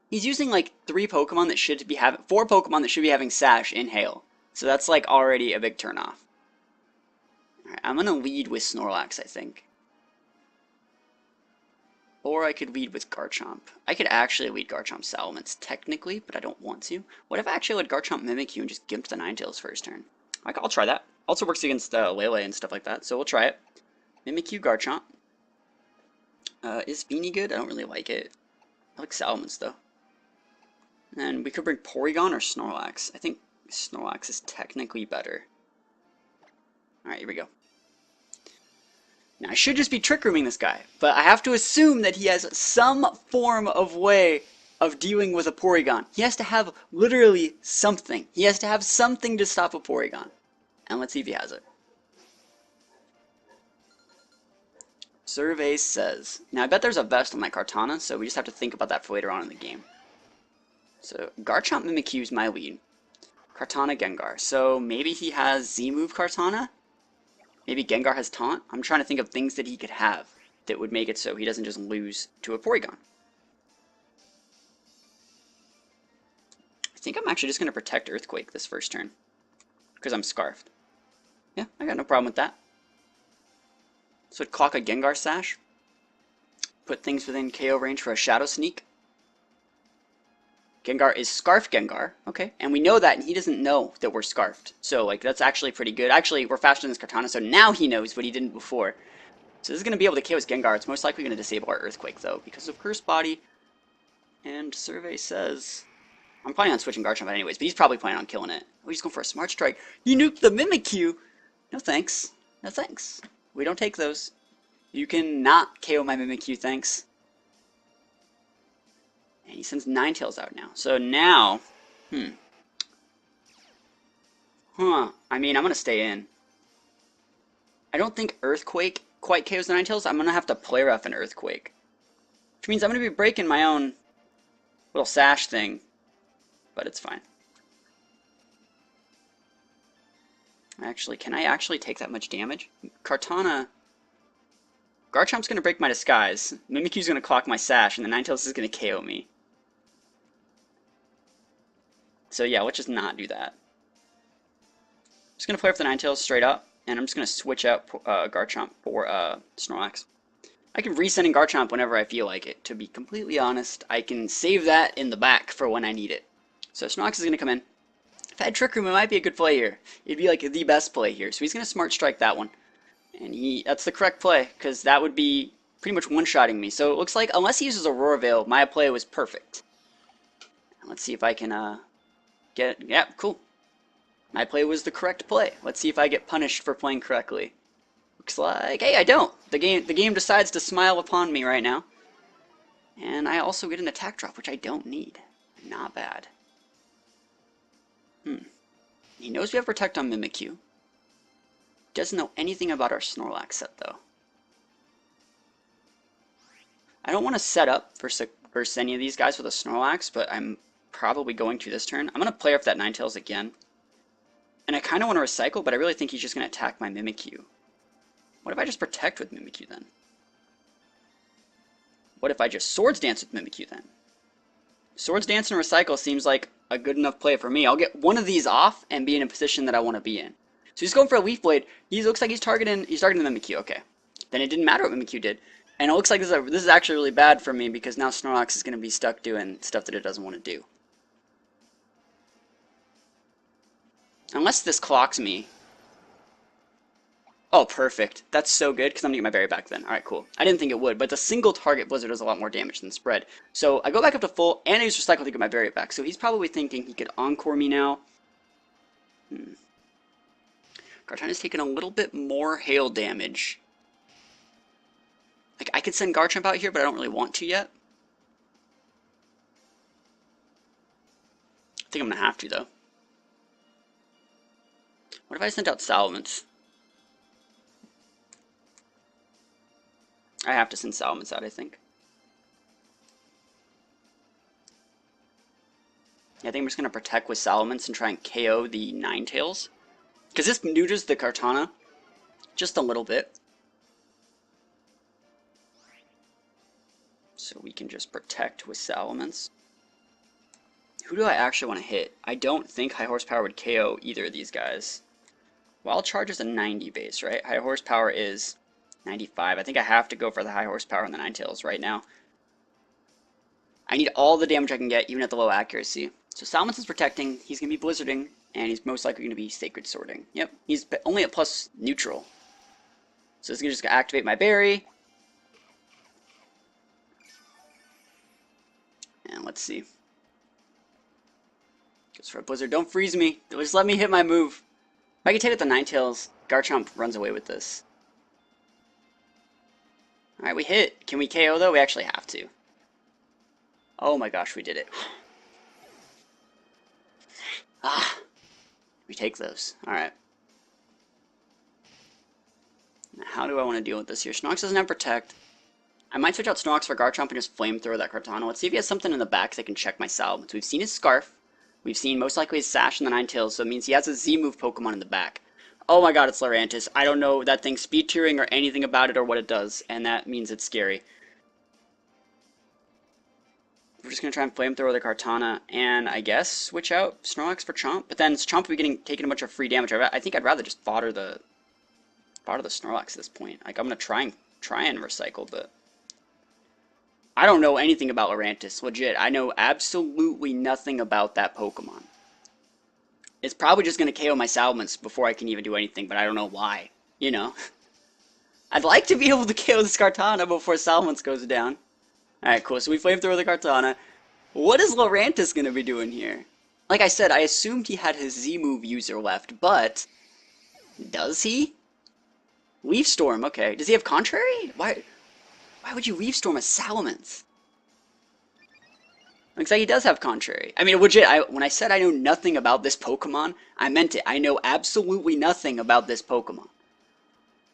He's using like 4 Pokemon that should be having Sash in Hail. So that's like already a big turnoff. Alright, I'm gonna lead with Snorlax, I think. Or I could lead with Garchomp. I could actually lead Garchomp Salamence, technically, but I don't want to. What if I actually led Garchomp Mimikyu and just gimped the Ninetales first turn? I'll try that. Also works against Lele and stuff like that, so we'll try it. Mimikyu Garchomp. Is Beanie good? I don't really like it. I like Salamence, though. And we could bring Porygon or Snorlax. I think Snorlax is technically better. Alright, here we go. Now, I should just be Trick Rooming this guy, but I have to assume that he has some form of way of dealing with a Porygon. He has to have literally something. He has to have something to stop a Porygon. And let's see if he has it. Survey says. Now, I bet there's a vest on my Kartana, so we just have to think about that for later on in the game. So, Garchomp Mimikyu is my lead. Kartana Gengar. So, maybe he has Z-move Kartana? Maybe Gengar has Taunt? I'm trying to think of things that he could have that would make it so he doesn't just lose to a Porygon. I think I'm actually just going to protect Earthquake this first turn. Because I'm Scarfed. Yeah, I got no problem with that. So I'd clock a Gengar Sash. Put things within KO range for a Shadow Sneak. Gengar is Scarfed Gengar. Okay, and we know that, and he doesn't know that we're Scarfed. So, like, that's actually pretty good. Actually, we're faster than this Kartana, so now he knows what he didn't before. So this is going to be able to KO his Gengar. It's most likely going to disable our Earthquake, though, because of Curse Body. And Survey says... I'm planning on switching Garchomp anyways, but he's probably planning on killing it. Oh, he's going for a Smart Strike. He nuked the Mimikyu! No thanks. No thanks. We don't take those. You can not KO my Mimikyu, thanks. And he sends Ninetales out now. So now... I mean, I'm going to stay in. I don't think Earthquake quite KOs the Ninetales. I'm going to have to play rough an Earthquake. Which means I'm going to be breaking my own little Sash thing. But it's fine. Actually, can I actually take that much damage? Garchomp's going to break my Disguise. Mimikyu's going to clock my Sash, and the Ninetales is going to KO me. So yeah, let's just not do that. I'm just going to play with the Ninetales straight up, and I'm just going to switch out Garchomp for Snorlax. I can resend in Garchomp whenever I feel like it. To be completely honest, I can save that in the back for when I need it. So Snorlax is going to come in. If I had Trick Room, it might be a good play here. It'd be like the best play here. So he's going to Smart Strike that one. And that's the correct play, because that would be pretty much one-shotting me. So it looks like, unless he uses Aurora Veil, my play was perfect. And let's see if I can get it. Yeah, cool. My play was the correct play. Let's see if I get punished for playing correctly. Looks like, hey, I don't. The game decides to smile upon me right now. And I also get an attack drop, which I don't need. Not bad. He knows we have Protect on Mimikyu. Doesn't know anything about our Snorlax set, though. I don't want to set up versus any of these guys with a Snorlax, but I'm probably going to this turn. I'm going to play off that Ninetales again. And I kind of want to recycle, but I really think he's just going to attack my Mimikyu. What if I just Protect with Mimikyu, then? What if I just Swords Dance with Mimikyu, then? Swords Dance and Recycle seems like a good enough play for me. I'll get one of these off and be in a position that I want to be in. So he's going for a Leaf Blade. He looks like he's targeting Mimikyu. Okay. Then it didn't matter what Mimikyu did. And it looks like this is actually really bad for me, because now Snorlax is going to be stuck doing stuff that it doesn't want to do. Unless this clocks me. Oh, perfect. That's so good, because I'm going to get my berry back then. Alright, cool. I didn't think it would, but the single target Blizzard does a lot more damage than spread. So I go back up to full, and I use Recycle to get my berry back. So he's probably thinking he could Encore me now. Garchomp taking a little bit more hail damage. Like, I could send Garchomp out here, but I don't really want to yet. I think I'm going to have to, though. What if I sent out Salamence? I have to send Salamence out, I think. Yeah, I think I'm just going to Protect with Salamence and try and KO the Ninetales. Because this neuters the Kartana just a little bit. So we can just Protect with Salamence. Who do I actually want to hit? I don't think High Horsepower would KO either of these guys. Wild Charge is a 90 base, right? High Horsepower is 95. I think I have to go for the High Horsepower on the Ninetales right now. I need all the damage I can get, even at the low accuracy. So Salamence is protecting, he's going to be blizzarding, and he's most likely going to be Sacred Swording. Yep, he's only at plus neutral. So this is just going to activate my berry. And let's see. Goes for a blizzard. Don't freeze me. Just let me hit my move. If I can take out the Ninetales, Garchomp runs away with this. Alright, we hit. Can we KO though? We actually have to. Oh my gosh, we did it. Ah. We take those. Alright. How do I want to deal with this here? Snorlax doesn't have Protect. I might switch out Snorlax for Garchomp and just Flamethrower that Kartana. Let's see if he has something in the back that can check my Salamence. We've seen his Scarf. We've seen most likely his Sash in the Ninetales, so it means he has a Z-move Pokemon in the back. Oh my god, it's Lurantis. I don't know that thing's speed tiering or anything about it or what it does, and that means it's scary. We're just going to try and Flamethrower the Kartana, and I guess switch out Snorlax for Chomp, but then Chomp will be taking a bunch of free damage. I think I'd rather just fodder the Snorlax at this point. Like, I'm going to try and recycle, but I don't know anything about Lurantis, legit. I know absolutely nothing about that Pokemon. It's probably just going to KO my Salamence before I can even do anything, but I don't know why, you know? I'd like to be able to KO this Kartana before Salamence goes down. Alright, cool, so we Flamethrower the Kartana. What is Lurantis going to be doing here? Like I said, I assumed he had his Z-move user left, but does he? Leaf Storm, okay. Does he have Contrary? Why would you Leaf Storm a Salamence? Looks like he does have Contrary. I mean, legit, when I said I know nothing about this Pokemon, I meant it. I know absolutely nothing about this Pokemon.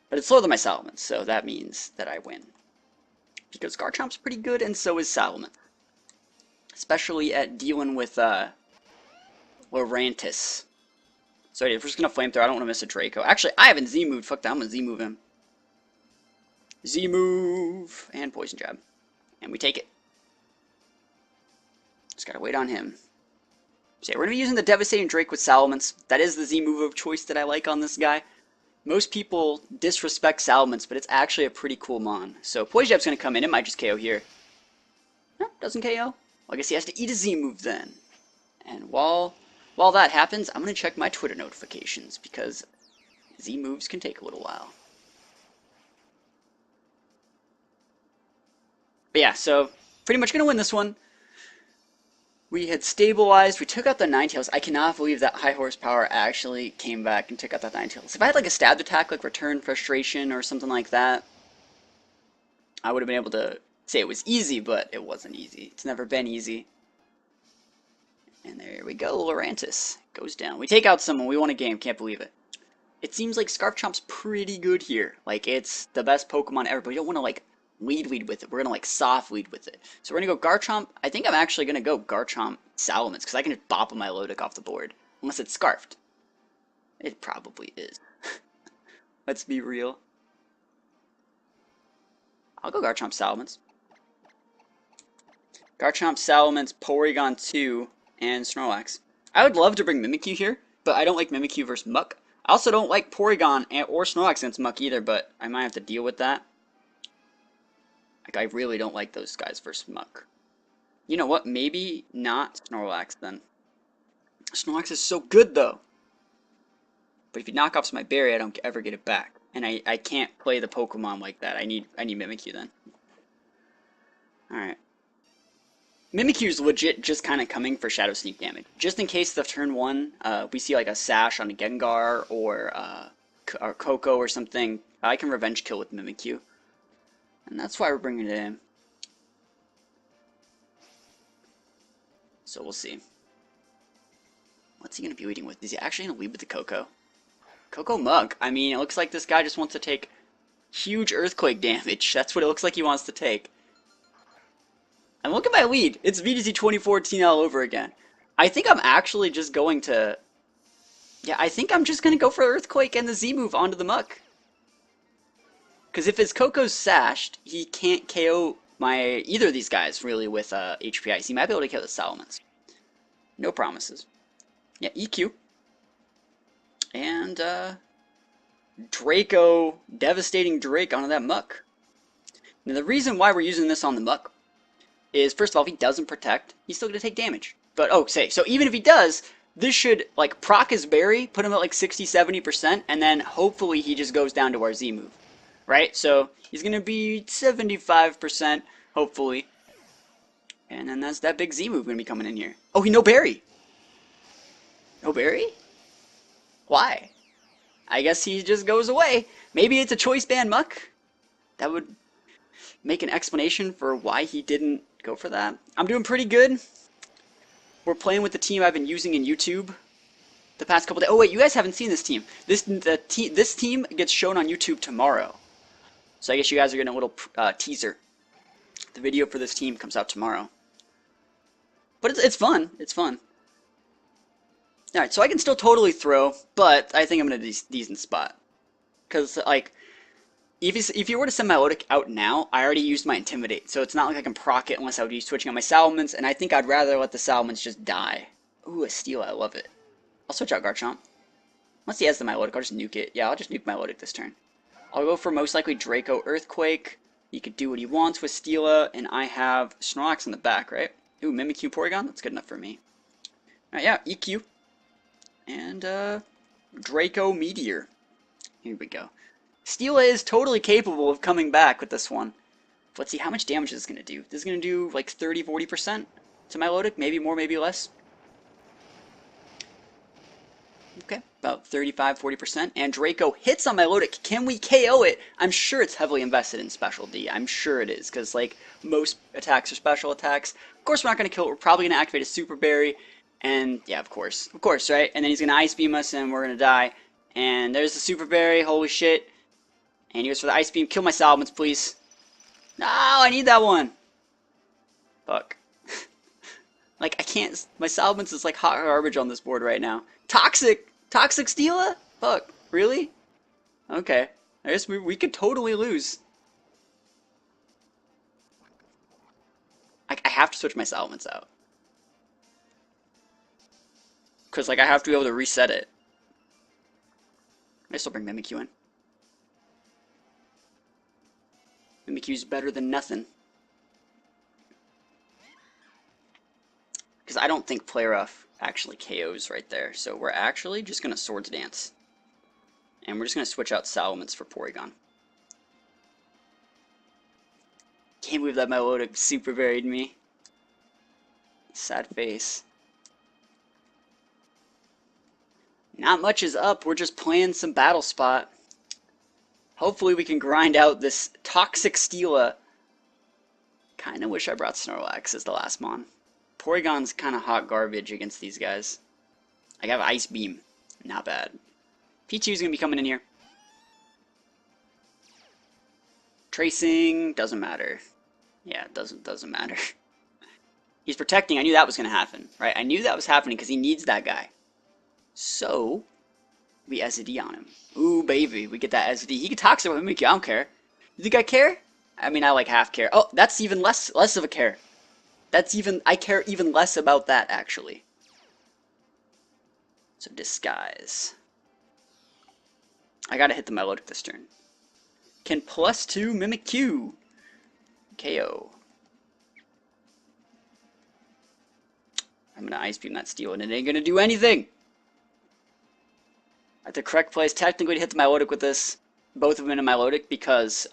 But it's slower than my Salamence, so that means that I win. Because Garchomp's pretty good, and so is Salamence. Especially at dealing with, Lurantis. So if we're just gonna Flamethrower, I don't want to miss a Draco. Actually, I haven't Z-moved. Fuck that, I'm gonna Z-move him. Z-move! And Poison Jab. And we take it. Just gotta wait on him. So yeah, we're gonna be using the Devastating Drake with Salamence. That is the Z-move of choice that I like on this guy. Most people disrespect Salamence, but it's actually a pretty cool mon. So Poison Jab's gonna come in. It might just KO here. No, doesn't KO. Well, I guess he has to eat a Z-move then. And while that happens, I'm gonna check my Twitter notifications because Z-moves can take a little while. But yeah, so pretty much gonna win this one. We had stabilized, we took out the Ninetales. I cannot believe that High Horsepower actually came back and took out that Ninetales. If I had like a stabbed attack, like Return Frustration or something like that, I would have been able to say it was easy, but it wasn't easy. It's never been easy. And there we go, Lurantis goes down. We take out someone, we won a game, can't believe it. It seems like Scarf Chomp's pretty good here. Like, it's the best Pokemon ever, but you don't want to like lead with it. We're gonna like soft lead with it. So we're gonna go Garchomp. I think I'm actually gonna go Garchomp Salamence because I can just bop my Lodic off the board. Unless it's Scarfed. It probably is. Let's be real. I'll go Garchomp Salamence. Garchomp Salamence, Porygon2, and Snorlax. I would love to bring Mimikyu here, but I don't like Mimikyu versus Muck. I also don't like Porygon or Snorlax against Muck either, but I might have to deal with that. Like, I really don't like those guys versus Muck. You know what? Maybe not Snorlax, then. Snorlax is so good, though. But if he knock offs my berry, I don't ever get it back. And I can't play the Pokemon like that. I need Mimikyu, then. Alright. Mimikyu's legit just kind of coming for Shadow Sneak damage. Just in case the turn 1, we see like a Sash on a Gengar or Koko or something, I can Revenge Kill with Mimikyu. And that's why we're bringing it in. So we'll see. What's he going to be leading with? Is he actually going to lead with the Koko? Koko Mug. I mean, it looks like this guy just wants to take huge Earthquake damage. That's what it looks like he wants to take. And look at my lead. It's VGC 2014 all over again. I think I'm actually just going to... Yeah, I think I'm just going to go for Earthquake and the Z-move onto the Muck. Because if his Koko's sashed, he can't KO either of these guys, really, with HP Ice. He might be able to kill the Salamence. No promises. Yeah, EQ. And Draco, devastating Drake onto that Muck. Now the reason why we're using this on the Muck is, first of all, if he doesn't protect, he's still going to take damage. But, oh, so even if he does, this should, like, proc his berry, put him at, like, 60-70%, and then hopefully he just goes down to our Z move. Right? So, he's going to be 75%, hopefully. And then that's that big Z move going to be coming in here. Oh, he no berry! No berry? Why? I guess he just goes away. Maybe it's a choice band Muck? That would make an explanation for why he didn't go for that. I'm doing pretty good. We're playing with the team I've been using in YouTube the past couple days. Oh wait, you guys haven't seen this team. This team gets shown on YouTube tomorrow. So I guess you guys are getting a little teaser. The video for this team comes out tomorrow. But it's fun. It's fun. Alright, so I can still totally throw, but I think I'm in a decent spot. Because, like, if you were to send my Melodic out now, I already used my Intimidate, so it's not like I can proc it unless I would be switching on my Salamence, and I think I'd rather let the Salamence just die. Ooh, a Steal, I love it. I'll switch out Garchomp. Unless he has the Melodic, I'll just nuke it. Yeah, I'll just nuke my Melodic this turn. I'll go for most likely Draco Earthquake. He could do what he wants with Steela, and I have Snorlax in the back, right? Ooh, Mimikyu Porygon? That's good enough for me. Alright, yeah, EQ. And, Draco Meteor. Here we go. Steela is totally capable of coming back with this one. Let's see how much damage this is going to do. This is going to do like 30-40% to my Melodic. Maybe more, maybe less. Okay, about 35-40%. And Draco hits on my Melodic. Can we KO it? I'm sure it's heavily invested in Special D. I'm sure it is, because like most attacks are special attacks. Of course we're not going to kill it. We're probably going to activate a Super Berry. And yeah, of course, right? And then he's going to Ice Beam us and we're going to die. And there's the Super Berry. Holy shit. And he goes for the Ice Beam. Kill my Salamence, please. No, I need that one. Fuck. Like, I can't... My Salamence is like hot garbage on this board right now. Toxic! Toxic Steela? Fuck. Really? Okay. I guess we could totally lose. I have to switch my Salamence out. Because, like, I have to be able to reset it. I still bring Mimikyu in. Mimikyu's better than nothing. Because I don't think Play Rough actually KOs right there. So we're actually just going to Swords Dance. And we're just going to switch out Salamence for Porygon. Can't believe that my Melodic super buried me. Sad face. Not much is up. We're just playing some Battle Spot. Hopefully we can grind out this Toxic Steela. Kinda wish I brought Snorlax as the last mon. Porygon's kinda hot garbage against these guys. I have Ice Beam. Not bad. P2's gonna be coming in here. Tracing doesn't matter. Yeah, it doesn't matter. He's protecting. I knew that was gonna happen, right? I knew that was happening because he needs that guy. So we SD on him. Ooh, baby, we get that SD. He can Toxic with Mimikyu. I don't care. You think I care? I mean, I like half care. Oh, that's even less of a care. I care even less about that, actually. So Disguise. I gotta hit the Melodic this turn. Can +2 Mimikyu. KO. I'm gonna Ice Beam that Steel, and it ain't gonna do anything. At the correct place, technically to hit the Melodic with this, both of them in a Melodic, because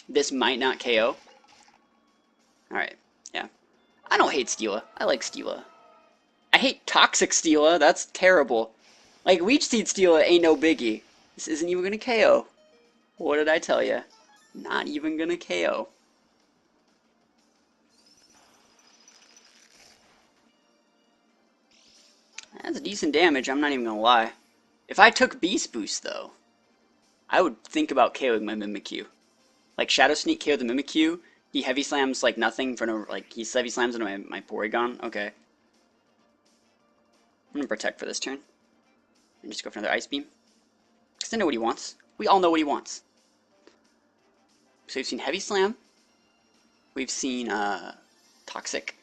this might not KO. Alright, yeah. I don't hate Steela. I like Steela. I hate Toxic Steela. That's terrible. Like, Leech Seed Steela ain't no biggie. This isn't even gonna KO. What did I tell you? Not even gonna KO. That's decent damage, I'm not even gonna lie. If I took Beast Boost, though, I would think about KOing my Mimikyu. Like, Shadow Sneak KO the Mimikyu, he Heavy Slams, like, nothing for no, like, he Heavy Slams into my Porygon. Okay. I'm gonna Protect for this turn. And just go for another Ice Beam. Because I know what he wants. We all know what he wants. So we've seen Heavy Slam. We've seen, Toxic.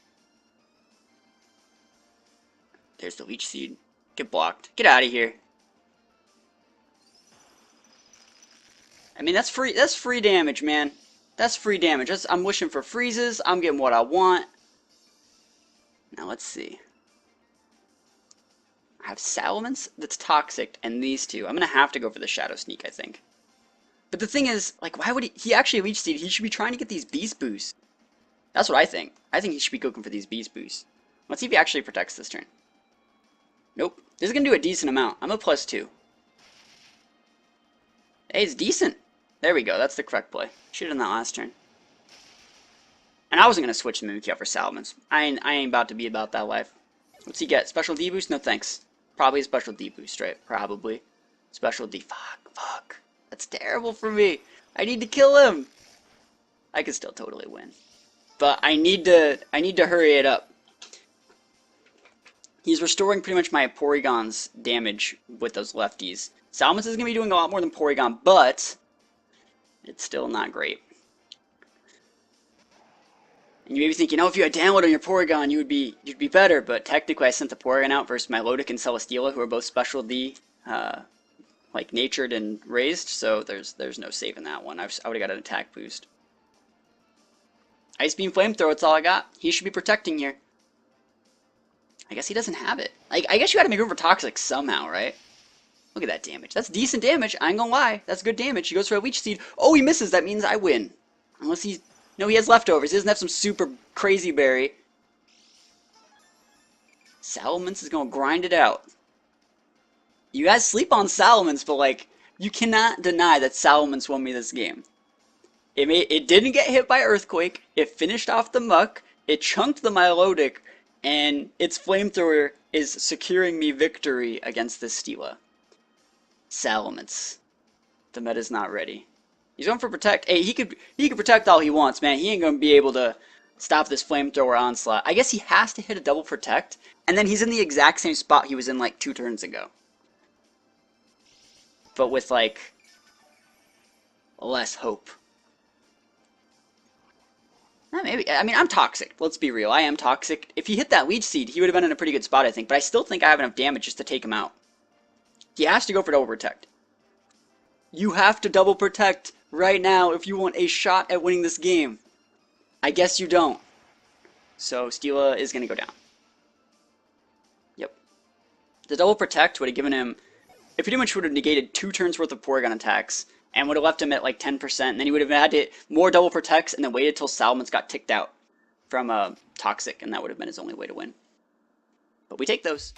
There's the Leech Seed. Get blocked. Get out of here. I mean, that's free. That's free damage, man. That's free damage. I'm wishing for freezes. I'm getting what I want. Now let's see. I have Salamence that's toxic, and these two. I'm gonna have to go for the Shadow Sneak, I think. But the thing is, like, why would he actually Leech Seed? He should be trying to get these Beast Boosts. That's what I think. I think he should be looking for these Beast Boosts. Let's see if he actually protects this turn. Nope. This is gonna do a decent amount. I'm a +2. Hey, it's decent. There we go. That's the correct play. Should have done that last turn. And I wasn't going to switch the Mimikyu out for Salamence. I ain't about to be about that life. What's he get? Special D boost? No thanks. Probably a special D boost, right? Probably. Special D. Fuck. That's terrible for me. I need to kill him. I could still totally win. But I need to hurry it up. He's restoring pretty much my Porygon's damage with those lefties. Salamence is going to be doing a lot more than Porygon, but it's still not great. And you may be thinking, oh, if you had download on your Porygon, you'd be better. But technically, I sent the Porygon out versus my Lodic and Celesteela, who are both special D, like natured and raised. So there's no saving that one. I would have got an attack boost. Ice Beam Flamethrower. That's all I got. He should be protecting here. I guess he doesn't have it. Like, I guess you got to make room for Toxic somehow, right? Look at that damage. That's decent damage. I ain't gonna lie. That's good damage. He goes for a Leech Seed. Oh, he misses. That means I win. Unless he's... No, he has leftovers. He doesn't have some super crazy berry. Salamence is gonna grind it out. You guys sleep on Salamence, but, like, you cannot deny that Salamence won me this game. It didn't get hit by Earthquake. It finished off the Muck. It chunked the Milotic. And its Flamethrower is securing me victory against this Steela. Salamence. The meta's not ready. He's going for Protect. Hey, he could protect all he wants, man. He ain't going to be able to stop this Flamethrower onslaught. I guess he has to hit a double Protect, and then he's in the exact same spot he was in like 2 turns ago. But with like less hope. Maybe. I mean, I'm toxic. Let's be real. I am toxic. If he hit that Leech Seed, he would have been in a pretty good spot, I think. But I still think I have enough damage just to take him out. He has to go for double protect. You have to double protect right now if you want a shot at winning this game. I guess you don't. So Steela is going to go down. Yep. The double protect would have given him... It pretty much would have negated 2 turns worth of Porygon attacks. And would have left him at like 10%. And then he would have had to more double protects and then waited till Salamence got ticked out from Toxic. And that would have been his only way to win. But we take those.